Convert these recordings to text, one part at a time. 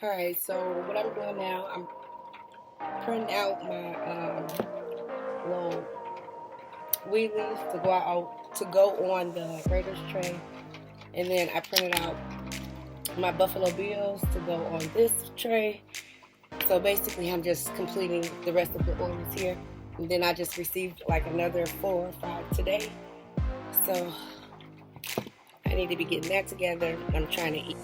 Alright, so what I'm doing now, I'm printing out my little wheelies to go on the Raiders tray, and then I printed out my Buffalo Bills to go on this tray. So basically, I'm just completing the rest of the orders here, and then I just received like another 4 or 5 today. So I need to be getting that together. I'm trying to eat.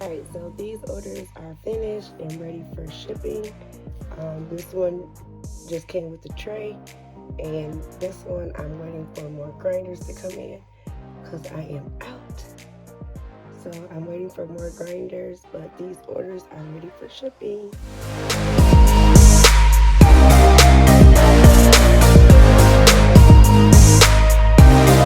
Alright, so these orders are finished and ready for shipping. This one just came with the tray, and this one I'm waiting for more grinders to come in because I am out. So I'm waiting for more grinders, but these orders are ready for shipping.